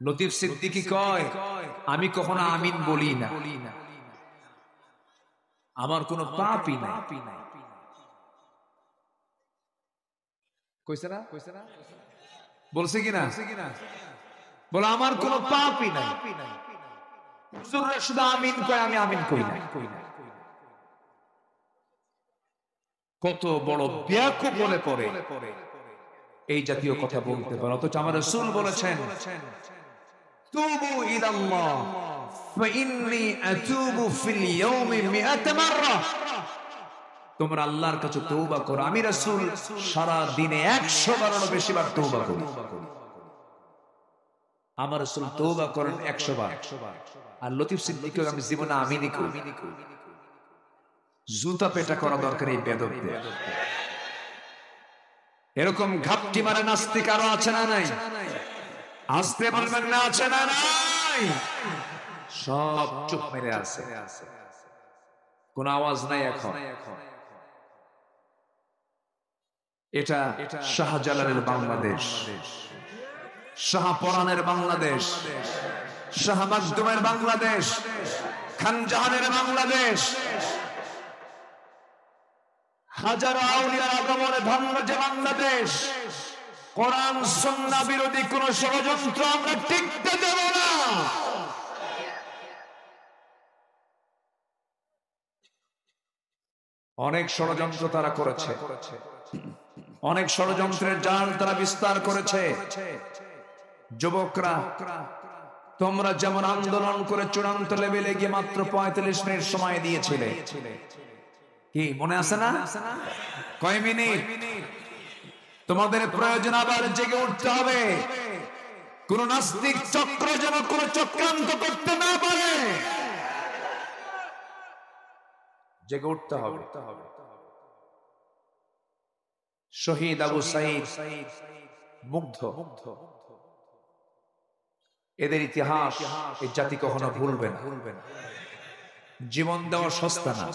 লতিফ সিদ্দিকী কয়, আমি কখনো আমিন বলি না, আমার কোনো পাপই নাই। কইছে না? বলছে কিনা? বলে আমার কোনো পাপই নাই, হুজুররা শুধু আমিন কয়, আমি আমিন কই না। কত বড় ব্যাকুল বলে পড়ে এই জাতীয় কথা বলতে পারে, অথচ আমার রাসূল বলেছেন, তুবু ইলাল্লাহ ফাইন্নী আতুবু ফিল ইয়াউমি 100 মাররা। তোমরা আল্লাহর কাছে তওবা করো, আমি রাসূল সারা দিনে 100 বারেরও বেশি বার তওবা করি। আমার রাসূল তওবা করেন 100 বার, আর লতিফ সিদ্দিকী আমি জীবনে আমিনই করি। জুতা পেটা করা দরকার এই বেয়াদবদের। এরকম ঘাপটি মারে নাস্তিক আরো আছে না নাই? আসতে বলবেন না, আছে না নাই? সব চুপ মেরে আছে, কোন আওয়াজ নাই এখন। এটা শাহজালালের বাংলাদেশ, শাহপরানের বাংলাদেশ, শাহ মাকদুমের বাংলাদেশ, খানজাহানের বাংলাদেশ। হাজারো আউলিয়ার আগমনে ধন্য যে বাংলাদেশ, কোরআন সুন্নাহ বিরোধী কোন ষড়যন্ত্র আমরা টিকতে দেব না। অনেক ষড়যন্ত্র তারা করেছে, অনেক ষড়যন্ত্রের জাল তারা বিস্তার করেছে। যুবকরা, তোমরা যেমন আন্দোলন করে চূড়ান্ত লেভেলে গিয়ে মাত্র 45 মিনিট সময় দিয়েছিলে, কি মনে আছে না? কয় মিনিট? তোমাদের প্রয়োজন আবার জেগে উঠতে হবে। কোন নাস্তিক চক্র যেন কোন চক্রান্ত করতে না পারে, জেগে উঠতে হবে। শহীদ আবু সাঈদ মুগ্ধ, এদের ইতিহাস এই জাতি কখনো ভুলবে না। জীবন দেওয়া সস্তা না।